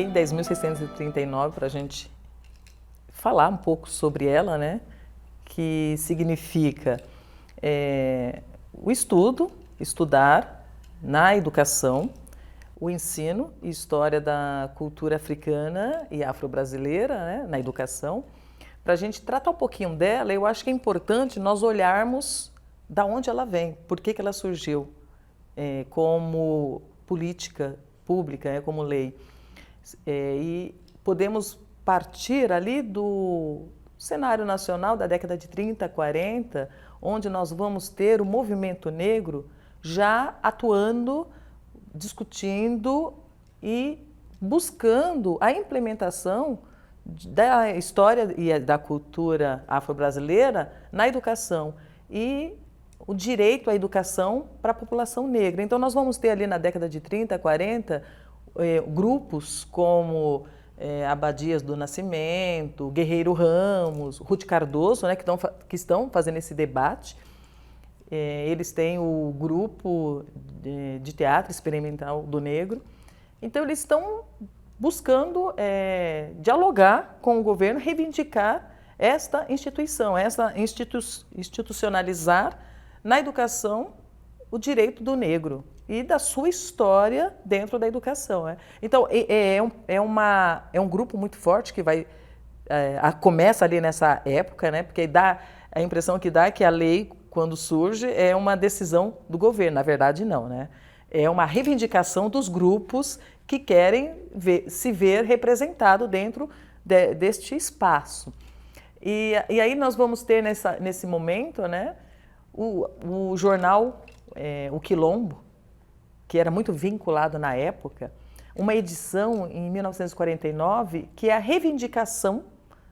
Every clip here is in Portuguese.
Lei 10.639 para a gente falar um pouco sobre ela, né? Que significa o estudo, estudar na educação, o ensino e história da cultura africana e afro-brasileira, né, na educação. Para a gente tratar um pouquinho dela, eu acho que é importante nós olharmos da onde ela vem, por que ela surgiu como política pública, como lei. E podemos partir ali do cenário nacional da década de 30, 40, onde nós vamos ter o movimento negro já atuando, discutindo e buscando a implementação da história e da cultura afro-brasileira na educação e o direito à educação para a população negra. Então nós vamos ter ali na década de 30, 40, grupos como Abadias do Nascimento, Guerreiro Ramos, Ruth Cardoso, né, que estão fazendo esse debate. Eles têm o grupo de teatro experimental do negro. Então eles estão buscando dialogar com o governo, reivindicar esta instituição, institucionalizar na educação o direito do negro e da sua história dentro da educação. Então, é um grupo muito forte que vai começa ali nessa época, né? Porque dá a impressão que dá é que a lei, quando surge, é uma decisão do governo. Na verdade, não, né? É uma reivindicação dos grupos que querem se ver representado dentro deste espaço. E aí nós vamos ter nesse momento, né, o jornal O Quilombo, que era muito vinculado na época, uma edição em 1949 que é a reivindicação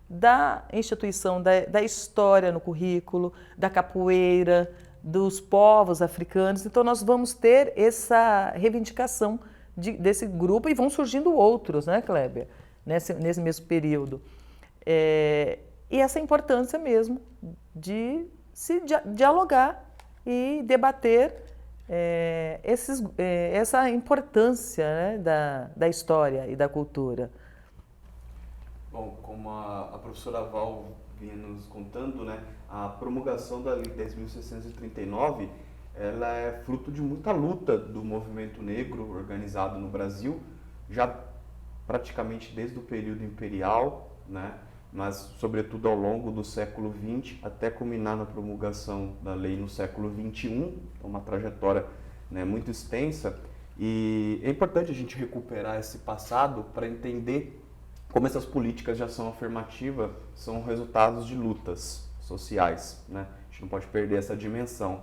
da instituição, da história no currículo, da capoeira, dos povos africanos. Então nós vamos ter essa reivindicação desse grupo e vão surgindo outros, né, Kleber, nesse mesmo período. E essa importância mesmo de se dialogar e debater essa importância, né, da história e da cultura. Bom, como a professora Val vinha nos contando, né, a promulgação da Lei 10.639, ela é fruto de muita luta do movimento negro organizado no Brasil, já praticamente desde o período imperial, né, mas sobretudo ao longo do século XX, até culminar na promulgação da lei no século XXI, uma trajetória, né, muito extensa. E é importante a gente recuperar esse passado para entender como essas políticas de ação afirmativa são resultados de lutas sociais, né? A gente não pode perder essa dimensão.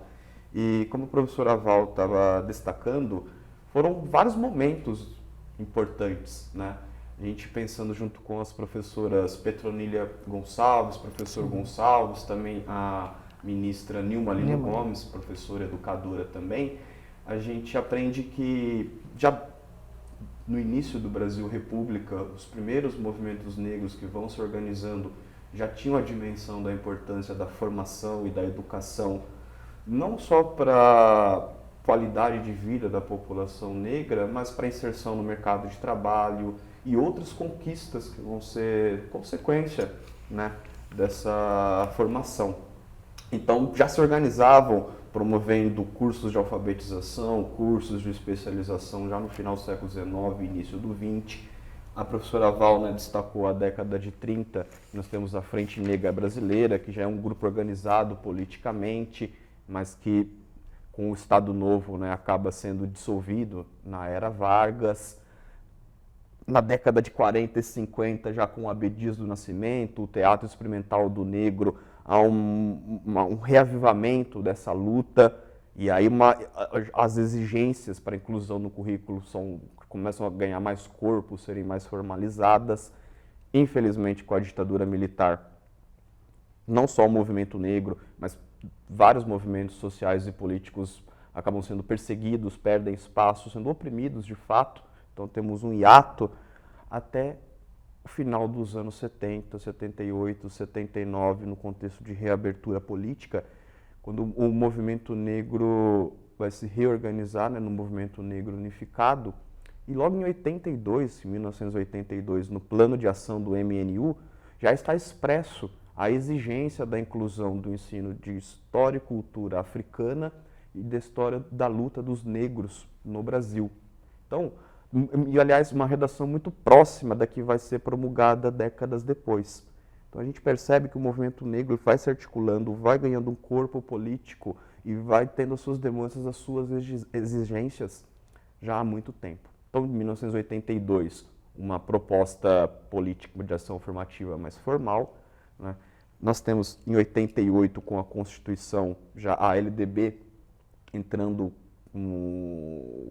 E como a professora Val estava destacando, foram vários momentos importantes, né? A gente pensando junto com as professoras Petronília Gonçalves, professor Gonçalves, também a ministra Nilma Lino Gomes, professora educadora também, a gente aprende que já no início do Brasil República, os primeiros movimentos negros que vão se organizando já tinham a dimensão da importância da formação e da educação, não só para a qualidade de vida da população negra, mas para a inserção no mercado de trabalho e outras conquistas que vão ser consequência, né, dessa formação. Então já se organizavam promovendo cursos de alfabetização, cursos de especialização já no final do século XIX e início do XX. A professora Val, né, destacou a década de 30, nós temos a Frente Negra Brasileira, que já é um grupo organizado politicamente, mas que com o Estado Novo, né, acaba sendo dissolvido na era Vargas. Na década de 40 e 50, já com o Abdias do Nascimento, o Teatro Experimental do Negro, há um reavivamento dessa luta, e aí as exigências para inclusão no currículo começam a ganhar mais corpo, serem mais formalizadas. Infelizmente, com a ditadura militar, não só o movimento negro, mas vários movimentos sociais e políticos acabam sendo perseguidos, perdem espaço, sendo oprimidos de fato. Então temos um hiato até o final dos anos 70, 78, 79, no contexto de reabertura política, quando o movimento negro vai se reorganizar, né, no movimento negro unificado, E logo em 1982, no plano de ação do MNU, já está expresso a exigência da inclusão do ensino de história e cultura africana e da história da luta dos negros no Brasil. Então, e aliás, uma redação muito próxima da que vai ser promulgada décadas depois. Então a gente percebe que o movimento negro vai se articulando, vai ganhando um corpo político e vai tendo as suas demandas, as suas exigências já há muito tempo. Então, em 1982, uma proposta política de ação afirmativa mais formal, né? Nós temos em 88, com a Constituição, já a LDB entrando com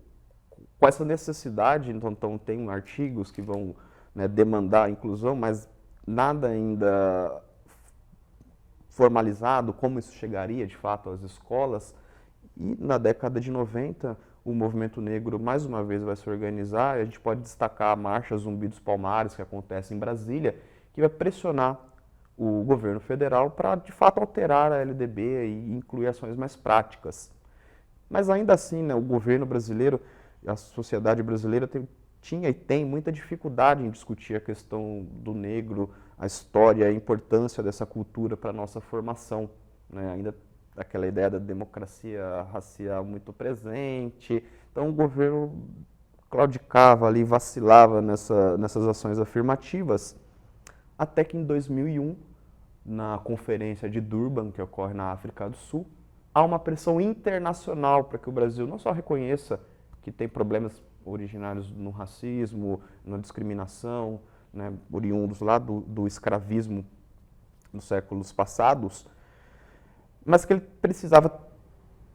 essa necessidade. Então tem artigos que vão, né, demandar a inclusão, mas nada ainda formalizado, como isso chegaria de fato às escolas. E na década de 90, o movimento negro mais uma vez vai se organizar. A gente pode destacar a Marcha Zumbi dos Palmares, que acontece em Brasília, que vai pressionar o governo federal para de fato alterar a LDB e incluir ações mais práticas. Mas ainda assim, né, o governo brasileiro, a sociedade brasileira tinha e tem muita dificuldade em discutir a questão do negro, a história, a importância dessa cultura para a nossa formação, né? Ainda aquela ideia da democracia racial muito presente. Então o governo claudicava ali, vacilava nessas ações afirmativas, até que em 2001, na Conferência de Durban, que ocorre na África do Sul, há uma pressão internacional para que o Brasil não só reconheça que tem problemas originários no racismo, na discriminação, né, oriundos lá do escravismo nos séculos passados, mas que ele precisava,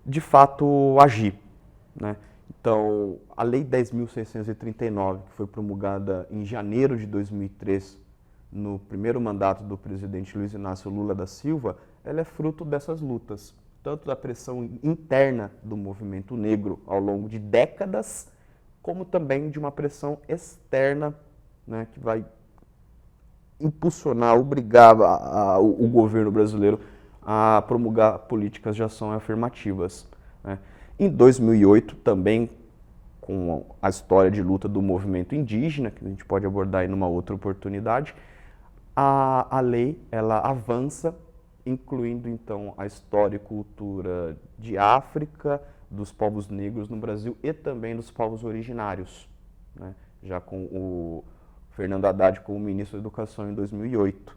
de fato, agir, né? Então, a Lei 10.639, que foi promulgada em janeiro de 2003, no primeiro mandato do presidente Luiz Inácio Lula da Silva, ela é fruto dessas lutas, tanto da pressão interna do movimento negro ao longo de décadas, como também de uma pressão externa, né, que vai impulsionar, obrigar o governo brasileiro a promulgar políticas de ação afirmativas, né. Em 2008, também com a história de luta do movimento indígena, que a gente pode abordar em uma outra oportunidade, a lei ela avança, incluindo então a história e cultura de África, dos povos negros no Brasil e também dos povos originários, né, já com o Fernando Haddad como ministro da Educação em 2008.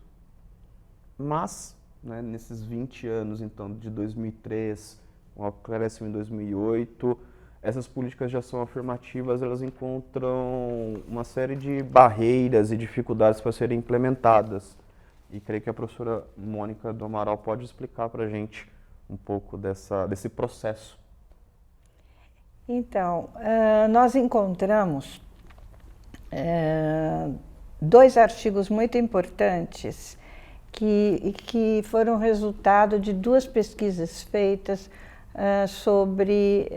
Mas, né, nesses 20 anos, então, de 2003, o acréscimo em 2008, essas políticas de ação afirmativas, elas encontram uma série de barreiras e dificuldades para serem implementadas. E creio que a professora Mônica do Amaral pode explicar para a gente um pouco desse processo. Então, nós encontramos dois artigos muito importantes que foram resultado de duas pesquisas feitas sobre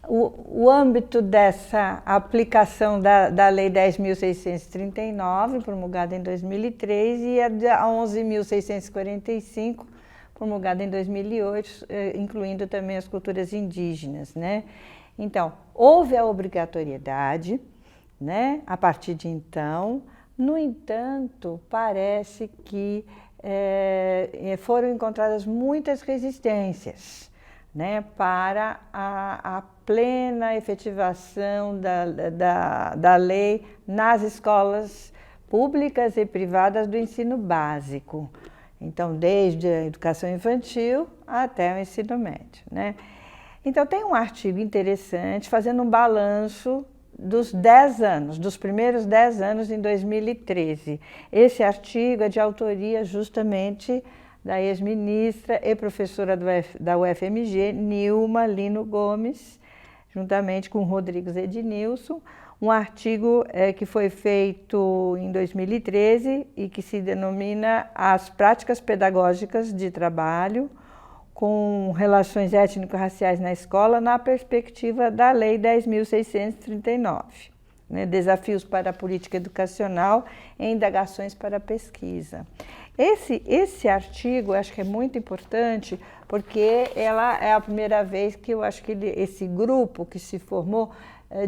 o âmbito dessa aplicação da Lei 10.639, promulgada em 2003, e a 11.645, promulgada em 2008, incluindo também as culturas indígenas, né? Então, houve a obrigatoriedade, né, a partir de então. No entanto, parece que foram encontradas muitas resistências, né, para a plena efetivação da lei nas escolas públicas e privadas do ensino básico. Então, desde a educação infantil até o ensino médio, né? Então, tem um artigo interessante fazendo um balanço dos 10 anos, dos primeiros 10 anos em 2013. Esse artigo é de autoria justamente da ex-ministra e professora da UFMG, Nilma Lino Gomes, juntamente com Rodrigues Ednilson, um artigo que foi feito em 2013 e que se denomina As Práticas Pedagógicas de Trabalho com Relações Étnico-Raciais na Escola na perspectiva da Lei 10.639, né? Desafios para a Política Educacional e Indagações para a Pesquisa. Esse artigo eu acho que é muito importante porque ela é a primeira vez que eu acho que esse grupo que se formou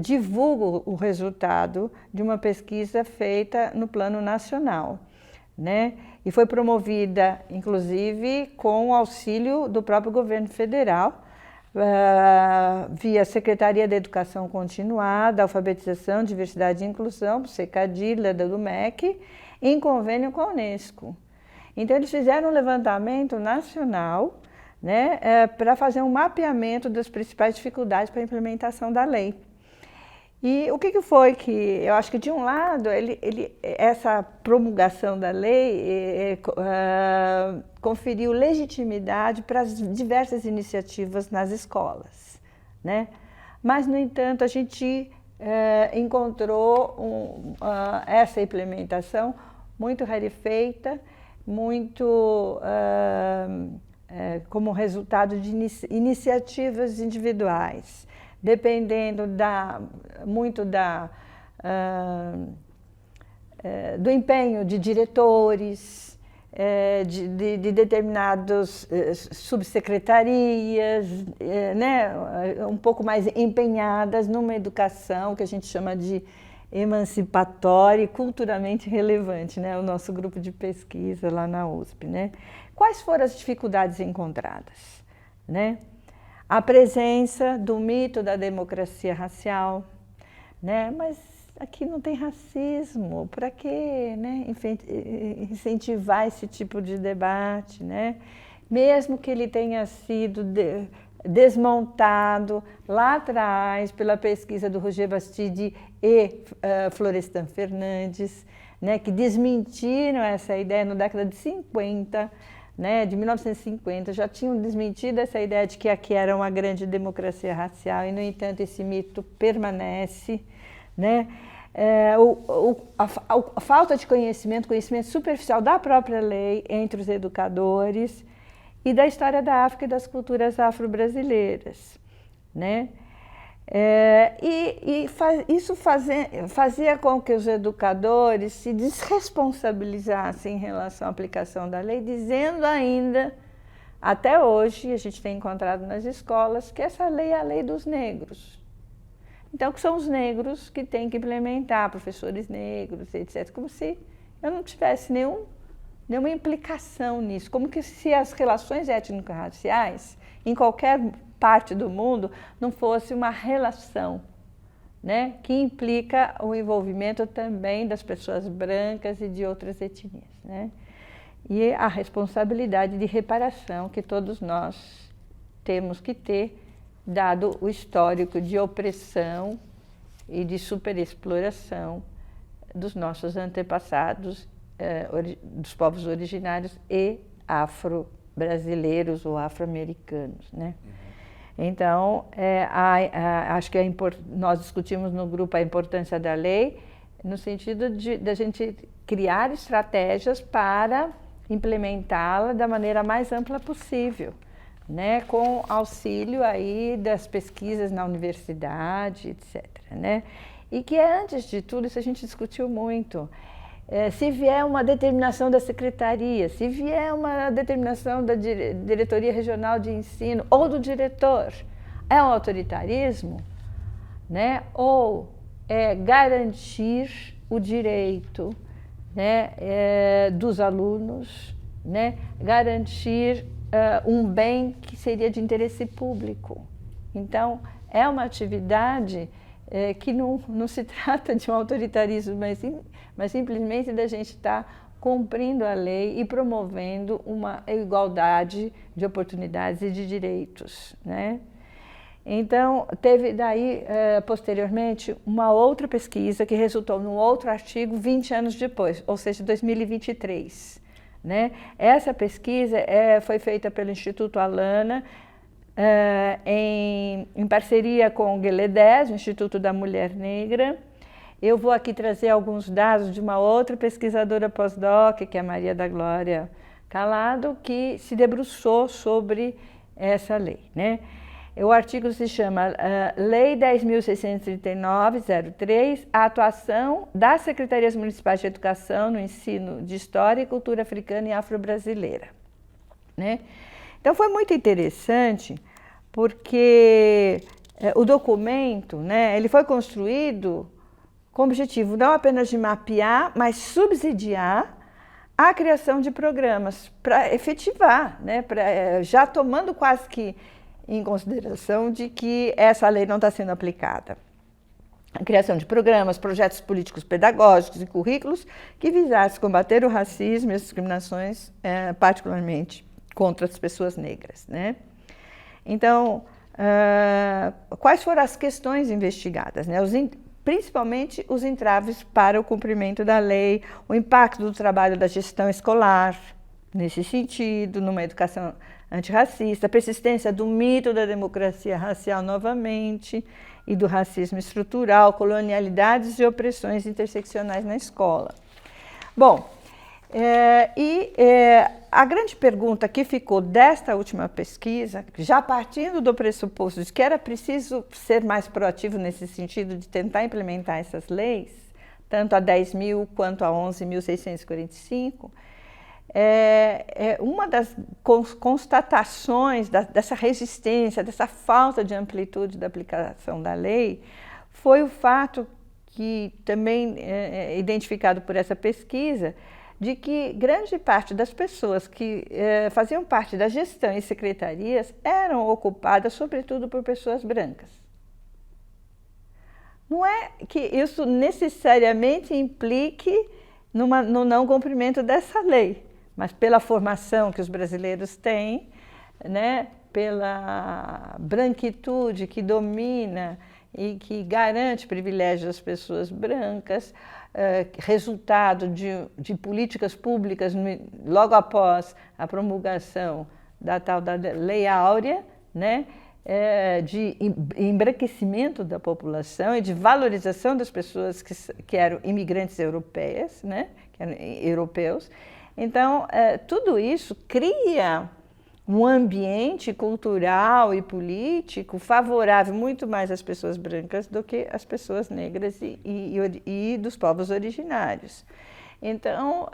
divulgo o resultado de uma pesquisa feita no plano nacional, né? E foi promovida, inclusive, com o auxílio do próprio governo federal, via Secretaria da Educação Continuada, Alfabetização, Diversidade e Inclusão, SECADI, do MEC, em convênio com a Unesco. Então, eles fizeram um levantamento nacional, né, para fazer um mapeamento das principais dificuldades para a implementação da lei. E o que foi que, eu acho que de um lado, essa promulgação da lei conferiu legitimidade para as diversas iniciativas nas escolas, né? Mas, no entanto, a gente encontrou essa implementação muito rarefeita, muito como resultado de iniciativas individuais, dependendo muito do empenho de diretores, de determinadas subsecretarias, né, um pouco mais empenhadas numa educação que a gente chama de emancipatória e culturalmente relevante, né, o nosso grupo de pesquisa lá na USP, né? Quais foram as dificuldades encontradas, né? A presença do mito da democracia racial, né? Mas aqui não tem racismo, para quê, né? Incentivar esse tipo de debate, né? Mesmo que ele tenha sido desmontado lá atrás pela pesquisa do Roger Bastide e Florestan Fernandes, né? Que desmentiram essa ideia na década de 50, né, de 1950, já tinham desmentido essa ideia de que aqui era uma grande democracia racial e, no entanto, esse mito permanece, né? A falta de conhecimento superficial da própria lei entre os educadores e da história da África e das culturas afro-brasileiras, né? Isso fazia com que os educadores se desresponsabilizassem em relação à aplicação da lei, dizendo ainda, até hoje, a gente tem encontrado nas escolas, que essa lei é a lei dos negros. Então, que são os negros que têm que implementar, professores negros, etc. Como se eu não tivesse nenhuma implicação nisso, como que se as relações étnico-raciais, em qualquer parte do mundo, não fosse uma relação, né, que implica o envolvimento também das pessoas brancas e de outras etnias, né? E a responsabilidade de reparação que todos nós temos que ter, dado o histórico de opressão e de superexploração dos nossos antepassados, dos povos originários e afro-brasileiros ou afro-americanos, né? Então, acho que nós discutimos no grupo a importância da lei, no sentido de a gente criar estratégias para implementá-la da maneira mais ampla possível, né? Com auxílio aí das pesquisas na universidade, etc., né? E que, antes de tudo, isso a gente discutiu muito. Se vier uma determinação da secretaria, se vier uma determinação da diretoria regional de ensino ou do diretor, é um autoritarismo, né? Ou é garantir o direito, né, dos alunos, né? Garantir um bem que seria de interesse público. Então, é uma atividade que não se trata de um autoritarismo, mas simplesmente da gente estar cumprindo a lei e promovendo uma igualdade de oportunidades e de direitos, né? Então, teve daí, posteriormente, uma outra pesquisa que resultou num outro artigo 20 anos depois, ou seja, 2023, né? Essa pesquisa foi feita pelo Instituto Alana, em parceria com o GLE10, o Instituto da Mulher Negra. Eu vou aqui trazer alguns dados de uma outra pesquisadora pós-doc, que é a Maria da Glória Calado, que se debruçou sobre essa lei, né? O artigo se chama Lei 10.639/03, a atuação das Secretarias Municipais de Educação no ensino de História e Cultura Africana e Afro-Brasileira, né? Então, foi muito interessante, porque o documento, né, ele foi construído com o objetivo não apenas de mapear, mas subsidiar a criação de programas para efetivar, né, já tomando quase que em consideração de que essa lei não está sendo aplicada. A criação de programas, projetos políticos pedagógicos e currículos que visassem combater o racismo e as discriminações, particularmente contra as pessoas negras, né? Então, quais foram as questões investigadas, né? Principalmente os entraves para o cumprimento da lei, o impacto do trabalho da gestão escolar, nesse sentido, numa educação antirracista, a persistência do mito da democracia racial novamente e do racismo estrutural, colonialidades e opressões interseccionais na escola. Bom, a grande pergunta que ficou desta última pesquisa, já partindo do pressuposto de que era preciso ser mais proativo nesse sentido de tentar implementar essas leis, tanto a 10.000 quanto a 11.645, uma das constatações dessa resistência, dessa falta de amplitude da aplicação da lei, foi o fato que também é identificado por essa pesquisa, de que grande parte das pessoas que faziam parte da gestão e secretarias eram ocupadas, sobretudo, por pessoas brancas. Não é que isso necessariamente implique no não cumprimento dessa lei, mas pela formação que os brasileiros têm, né, pela branquitude que domina e que garante privilégios às pessoas brancas, resultado de políticas públicas logo após a promulgação da tal da Lei Áurea, né, de embranquecimento da população e de valorização das pessoas que eram imigrantes europeias, né, que eram europeus. Então, tudo isso cria um ambiente cultural e político favorável muito mais às pessoas brancas do que às pessoas negras e dos povos originários. Então,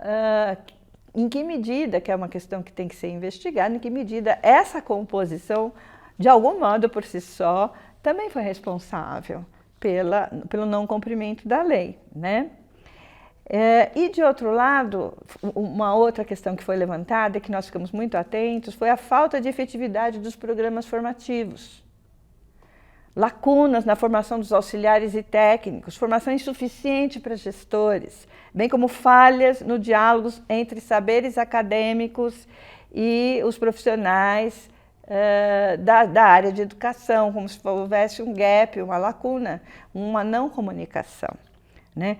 em que medida, que é uma questão que tem que ser investigada, em que medida essa composição, de algum modo por si só, também foi responsável pelo não cumprimento da lei, né? E, de outro lado, uma outra questão que foi levantada e que nós ficamos muito atentos foi a falta de efetividade dos programas formativos. Lacunas na formação dos auxiliares e técnicos, formação insuficiente para gestores, bem como falhas no diálogo entre saberes acadêmicos e os profissionais da área de educação, como se houvesse um gap, uma lacuna, uma não comunicação, né?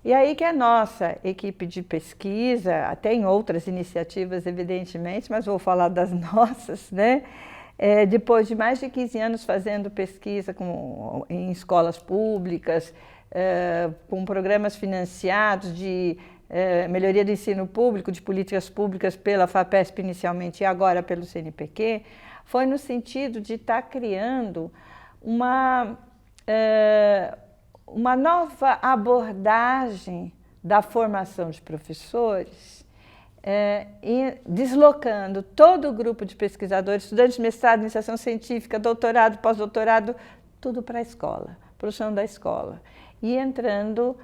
E aí que a nossa equipe de pesquisa, tem outras iniciativas, evidentemente, mas vou falar das nossas, né? Depois de mais de 15 anos fazendo pesquisa em escolas públicas, com programas financiados de melhoria do ensino público, de políticas públicas pela FAPESP inicialmente e agora pelo CNPq, foi no sentido de estar criando uma nova abordagem da formação de professores, deslocando todo o grupo de pesquisadores, estudantes de mestrado, iniciação científica, doutorado, pós-doutorado, tudo para a escola, para o chão da escola. E entrando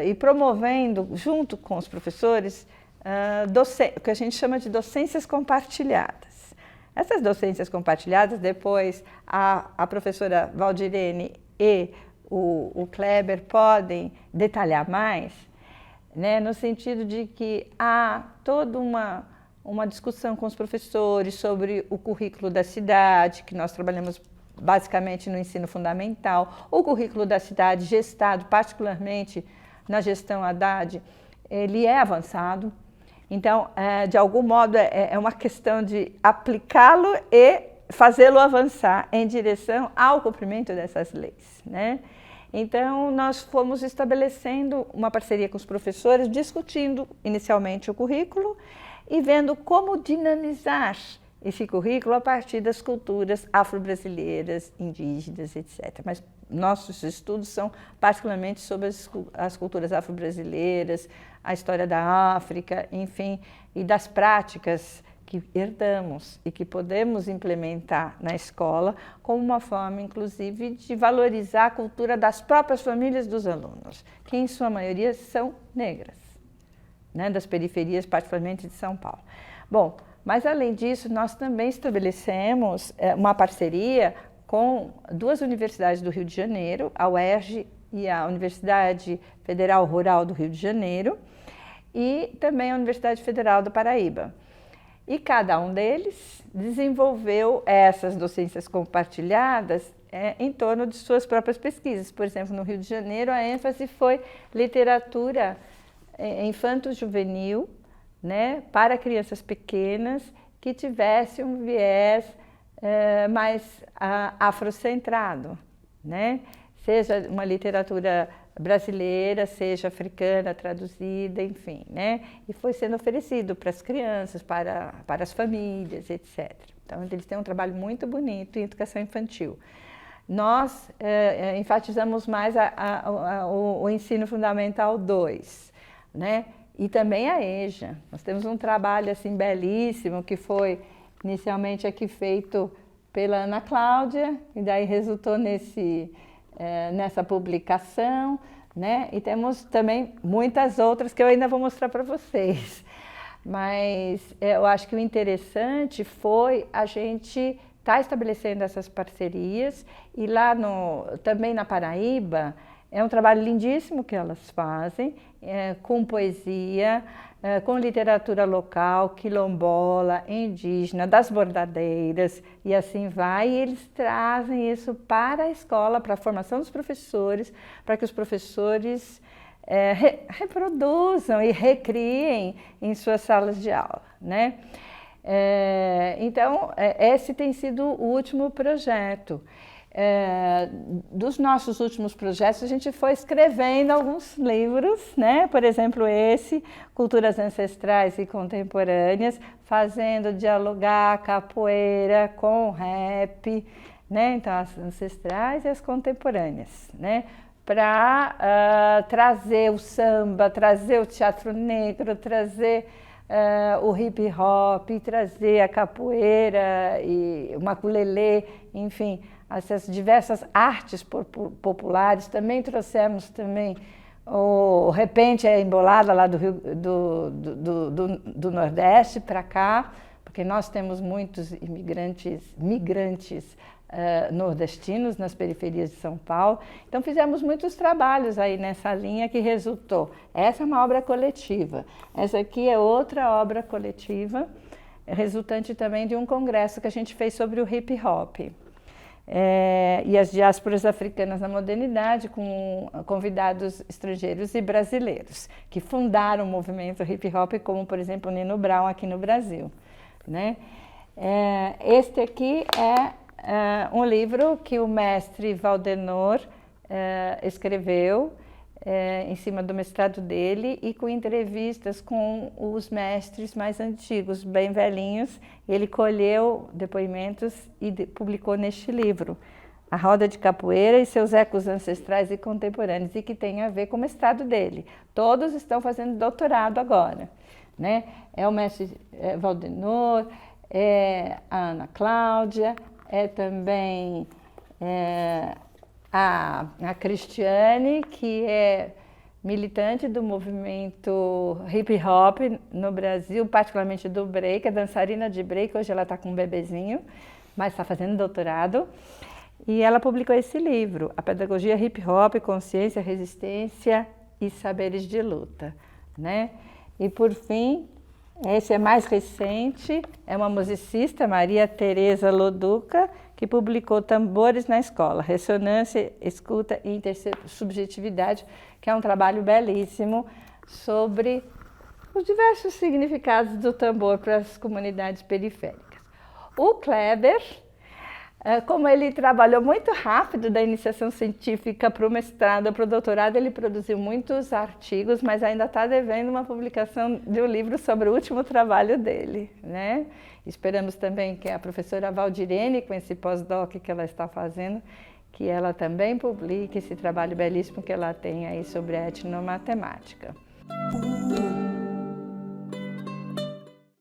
e promovendo, junto com os professores, o que a gente chama de docências compartilhadas. Essas docências compartilhadas, depois a professora Valdirene e o Kleber podem detalhar mais, né, no sentido de que há toda uma discussão com os professores sobre o currículo da cidade, que nós trabalhamos basicamente no ensino fundamental, o currículo da cidade gestado particularmente na gestão Haddad, ele é avançado, então, de algum modo, é uma questão de aplicá-lo e fazê-lo avançar em direção ao cumprimento dessas leis, né? Então, nós fomos estabelecendo uma parceria com os professores, discutindo inicialmente o currículo e vendo como dinamizar esse currículo a partir das culturas afro-brasileiras, indígenas, etc. Mas nossos estudos são particularmente sobre as culturas afro-brasileiras, a história da África, enfim, e das práticas que herdamos e que podemos implementar na escola como uma forma, inclusive, de valorizar a cultura das próprias famílias dos alunos, que em sua maioria são negras, né, das periferias, particularmente de São Paulo. Bom, mas além disso, nós também estabelecemos uma parceria com duas universidades do Rio de Janeiro, a UERJ e a Universidade Federal Rural do Rio de Janeiro, e também a Universidade Federal do Paraíba. E cada um deles desenvolveu essas docências compartilhadas em torno de suas próprias pesquisas. Por exemplo, no Rio de Janeiro, a ênfase foi literatura infanto-juvenil, né, para crianças pequenas que tivesse um viés mais afrocentrado, né? Seja uma literatura brasileira, seja africana, traduzida, enfim, né? E foi sendo oferecido para as crianças, para as famílias, etc. Então, eles têm um trabalho muito bonito em educação infantil. Nós enfatizamos mais o ensino fundamental 2, né? E também a EJA. Nós temos um trabalho assim belíssimo que foi inicialmente aqui feito pela Ana Cláudia, e daí resultou nessa publicação, né? E temos também muitas outras que eu ainda vou mostrar para vocês. Mas eu acho que o interessante foi a gente estar estabelecendo essas parcerias, e lá também na Paraíba é um trabalho lindíssimo que elas fazem, com poesia, com literatura local, quilombola, indígena, das bordadeiras, e assim vai. E eles trazem isso para a escola, para a formação dos professores, para que os professores reproduzam e recriem em suas salas de aula, né? Então, esse tem sido o último projeto. Dos nossos últimos projetos, a gente foi escrevendo alguns livros, né? Por exemplo, esse, Culturas Ancestrais e Contemporâneas, fazendo dialogar a capoeira com o rap, né? Então, as ancestrais e as contemporâneas, né? Para trazer o samba, trazer o teatro negro, trazer o hip hop, trazer a capoeira e o maculelê, enfim, essas diversas artes populares. Também trouxemos também o repente, a embolada lá do Nordeste para cá, porque nós temos muitos migrantes nordestinos nas periferias de São Paulo. Então fizemos muitos trabalhos aí nessa linha que resultou. Essa é uma obra coletiva, essa aqui é outra obra coletiva, resultante também de um congresso que a gente fez sobre o hip hop. E as diásporas africanas na modernidade, com convidados estrangeiros e brasileiros, que fundaram o movimento hip hop, como, por exemplo, o Nino Brown aqui no Brasil, né? Este aqui é um livro que o mestre Valdenor escreveu em cima do mestrado dele, e com entrevistas com os mestres mais antigos, bem velhinhos. Ele colheu depoimentos e publicou neste livro, A Roda de Capoeira e seus ecos ancestrais e contemporâneos, e que tem a ver com o mestrado dele. Todos estão fazendo doutorado agora, né? É o mestre Valdenor, é a Ana Cláudia, é também a Cristiane, que é militante do movimento hip hop no Brasil, particularmente do break, é dançarina de break. Hoje ela está com um bebezinho, mas está fazendo doutorado. E ela publicou esse livro, A Pedagogia Hip Hop, Consciência, Resistência e Saberes de Luta, né? E por fim, esse é mais recente, é uma musicista, Maria Tereza Loduca, que publicou Tambores na Escola, Ressonância, Escuta e Intersubjetividade, que é um trabalho belíssimo sobre os diversos significados do tambor para as comunidades periféricas. O Kleber, como ele trabalhou muito rápido da iniciação científica para o mestrado, para o doutorado, ele produziu muitos artigos, mas ainda está devendo uma publicação de um livro sobre o último trabalho dele, né? Esperamos também que a professora Valdirene, com esse pós-doc que ela está fazendo, que ela também publique esse trabalho belíssimo que ela tem aí sobre a etnomatemática.